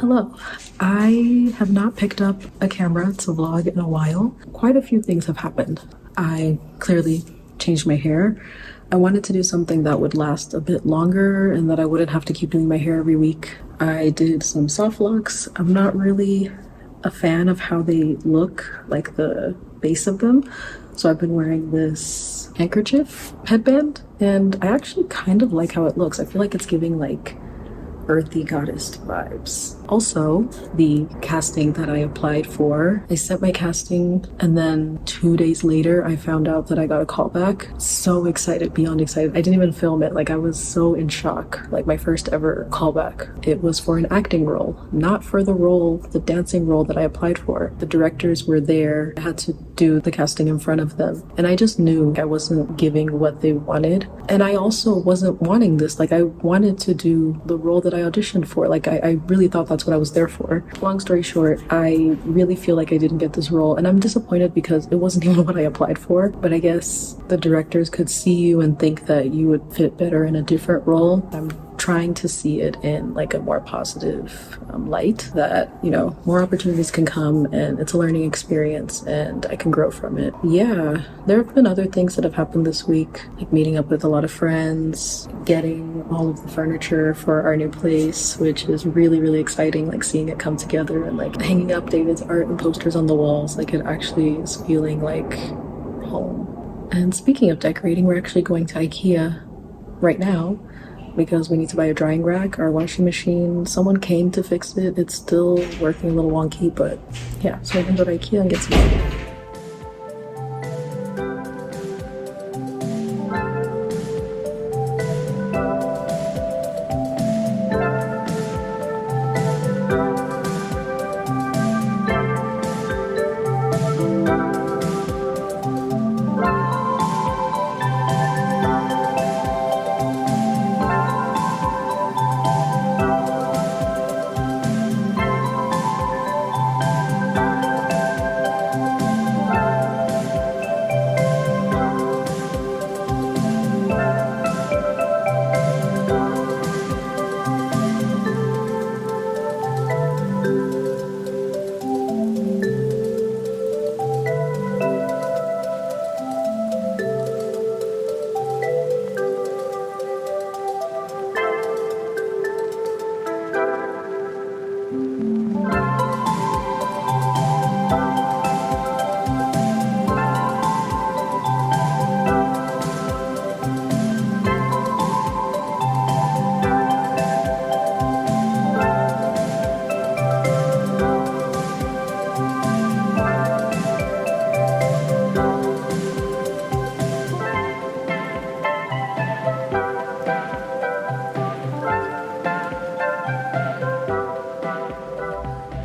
Hello. I have not picked up a camera to vlog in a while. Quite a few things have happened. I clearly changed my hair. I wanted to do something that would last a bit longer and that I wouldn't have to keep doing my hair every week. I did some soft locks. I'm not really a fan of how they look, like the base of them. So I've been wearing this handkerchief headband and I actually kind of like how it looks. I feel like it's giving like earthy goddess vibes. Also, the casting that I applied for, I sent my casting and then 2 days later I found out that I got a callback. So excited, beyond excited. I didn't even film it. Like I was so in shock. Like my first ever callback. It was for an acting role, not for the role, the dancing role that I applied for. The directors were there. I had to do the casting in front of them. And I just knew I wasn't giving what they wanted. And I also wasn't wanting this. Like I wanted to do the role that I auditioned for. Like I really thought that's what I was there for. Long story short, I really feel like I didn't get this role and I'm disappointed because it wasn't even what I applied for. But I guess the directors could see you and think that you would fit better in a different role. I'm trying to see it in like a more positive light, that, you know, more opportunities can come and it's a learning experience and I can grow from it. Yeah, there have been other things that have happened this week, like meeting up with a lot of friends, getting all of the furniture for our new place, which is really, really exciting, like seeing it come together and like hanging up David's art and posters on the walls. Like it actually is feeling like home. And speaking of decorating, we're actually going to IKEA right now because we need to buy a drying rack. Our washing machine, someone came to fix it. It's still working a little wonky, but yeah, so we're gonna go to IKEA and get some.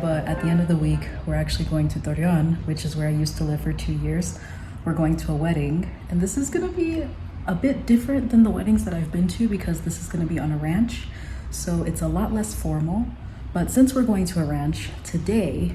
But at the end of the week, we're actually going to Torreón, which is where I used to live for 2 years. We're going to a wedding, and this is gonna be a bit different than the weddings that I've been to because this is gonna be on a ranch, so it's a lot less formal. But since we're going to a ranch, today,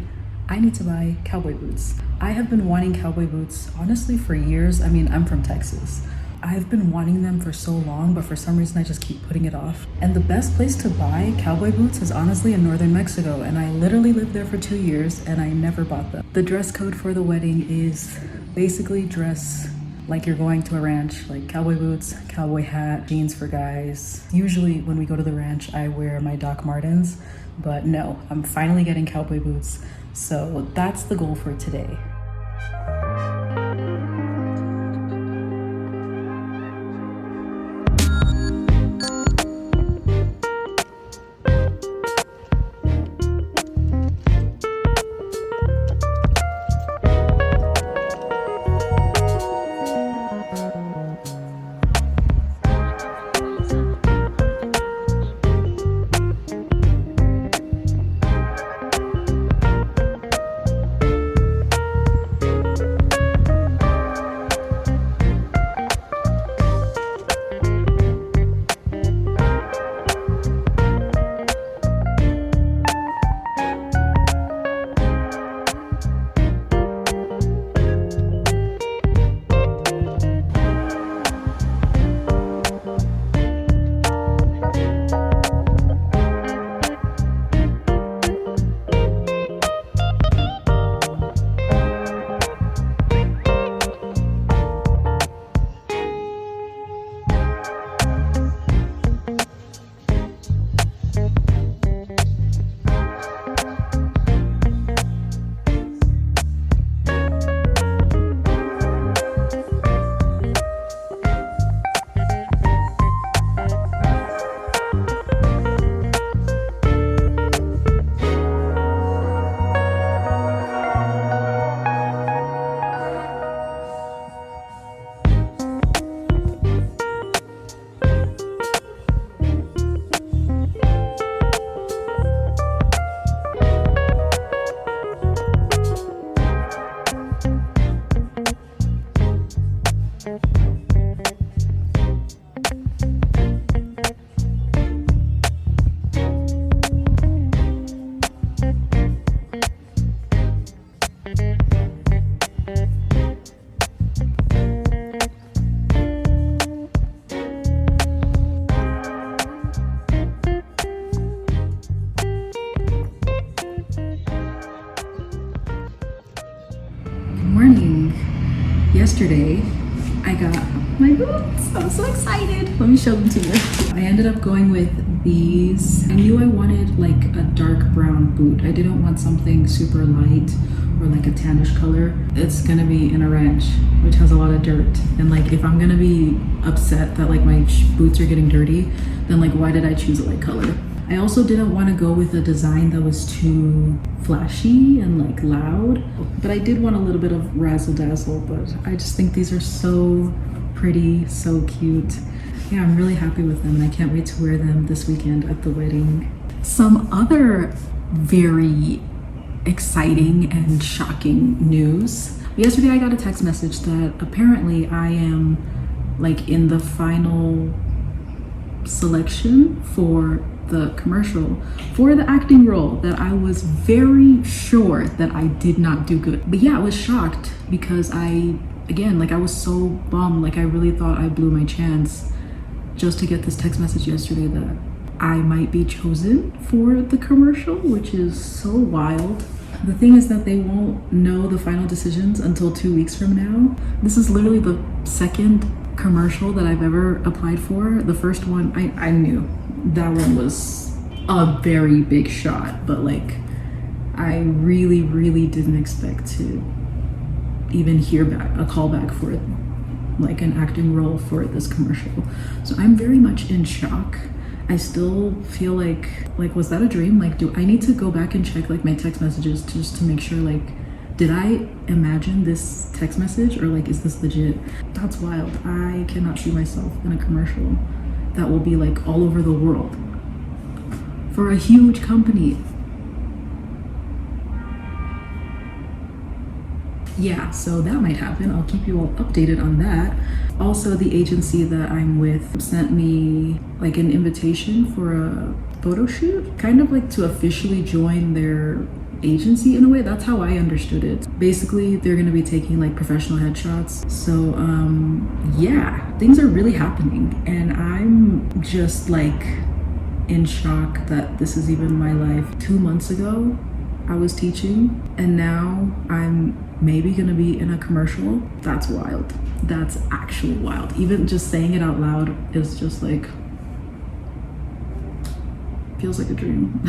I need to buy cowboy boots. I have been wanting cowboy boots, honestly, for years. I mean, I'm from Texas. I've been wanting them for so long, but for some reason I just keep putting it off. And the best place to buy cowboy boots is honestly in northern Mexico, and I literally lived there for 2 years and I never bought them. The dress code for the wedding is basically dress like you're going to a ranch, like cowboy boots, cowboy hat, jeans for guys. Usually when we go to the ranch, I wear my Doc Martens, but no, I'm finally getting cowboy boots. So that's the goal for today. yesterday I got my boots. I'm so excited. Let me show them to you. I ended up going with these. I knew I wanted like a dark brown boot. I didn't want something super light or like a tannish color. It's gonna be in a ranch, which has a lot of dirt. And like, if I'm gonna be upset that like my boots are getting dirty, then like, why did I choose a light color? I also didn't want to go with a design that was too flashy and like loud, but I did want a little bit of razzle dazzle, but I just think these are so pretty, so cute. Yeah, I'm really happy with them and I can't wait to wear them this weekend at the wedding. Some other very exciting and shocking news. Yesterday I got a text message that apparently I am like in the final selection for the commercial for the acting role that I was very sure that I did not do good. But yeah, I was shocked because I was so bummed. Like, I really thought I blew my chance just to get this text message yesterday that I might be chosen for the commercial, which is so wild. The thing is that they won't know the final decisions until 2 weeks from now. This is literally the second commercial that I've ever applied for. The first one, I knew that one was a very big shot, but like, I really didn't expect to even hear back a callback for like an acting role for this commercial. So I'm very much in shock. I still feel like was that a dream? Like, do I need to go back and check like my text messages just to make sure, like, did I imagine this text message or like, is this legit? That's wild. I cannot see myself in a commercial that will be like all over the world for a huge company. Yeah, so that might happen. I'll keep you all updated on that. Also, the agency that I'm with sent me like an invitation for a photo shoot, kind of like to officially join their agency in a way. That's how I understood it. Basically, they're gonna be taking like professional headshots. So yeah, things are really happening and I'm just like in shock that this is even my life. 2 months ago, I was teaching and now I'm maybe gonna be in a commercial. That's wild. That's actually wild. Even just saying it out loud is just like, feels like a dream.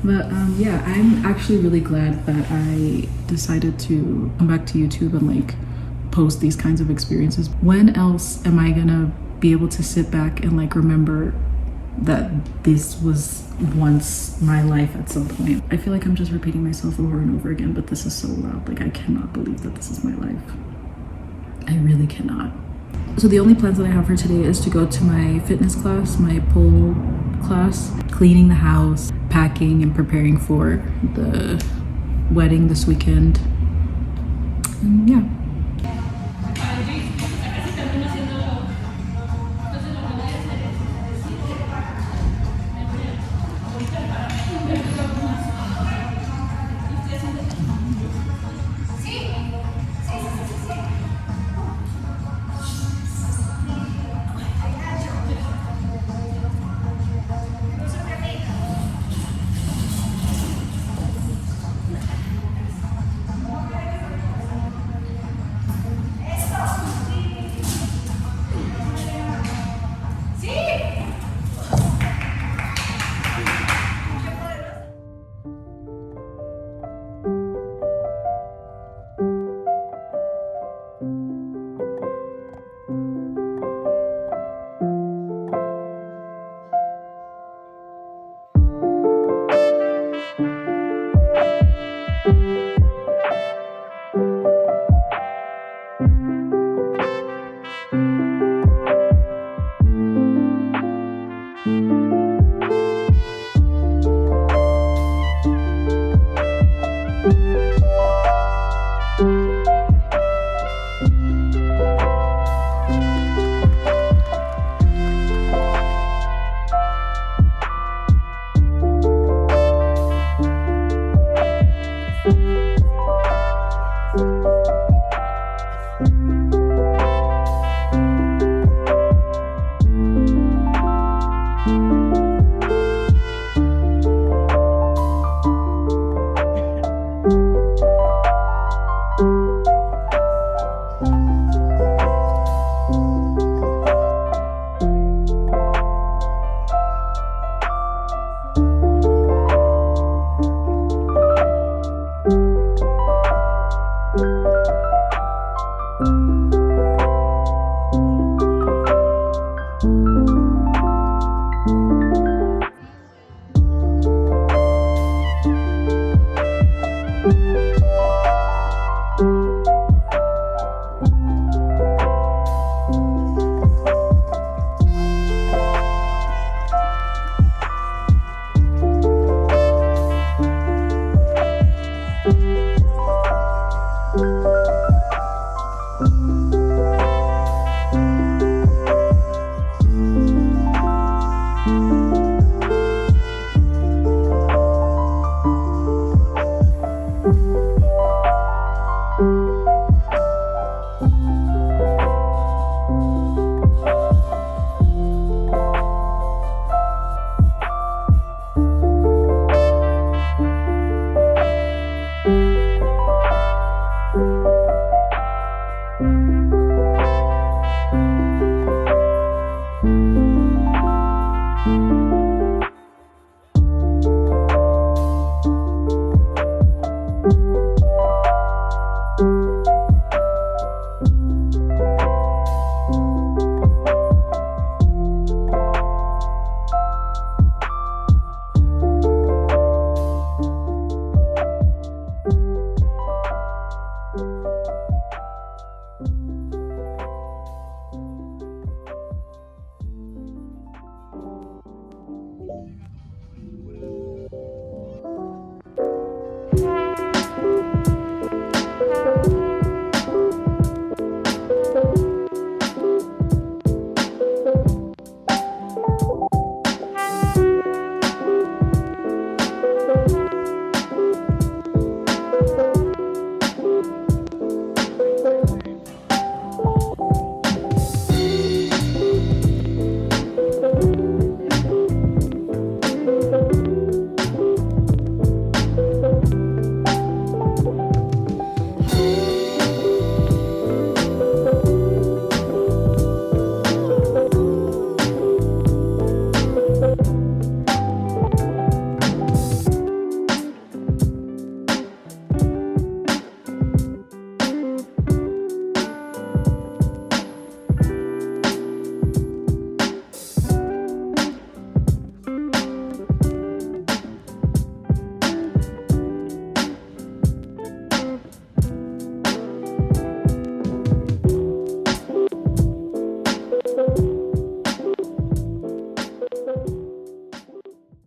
But yeah, I'm actually really glad that I decided to come back to YouTube and like post these kinds of experiences. When else am I gonna be able to sit back and like remember that this was once my life at some point? I feel like I'm just repeating myself over and over again, but this is so loud. Like, I cannot believe that this is my life. I really cannot. So the only plans that I have for today is to go to my fitness class, my pole class, cleaning the house, packing and preparing for the wedding this weekend. And yeah.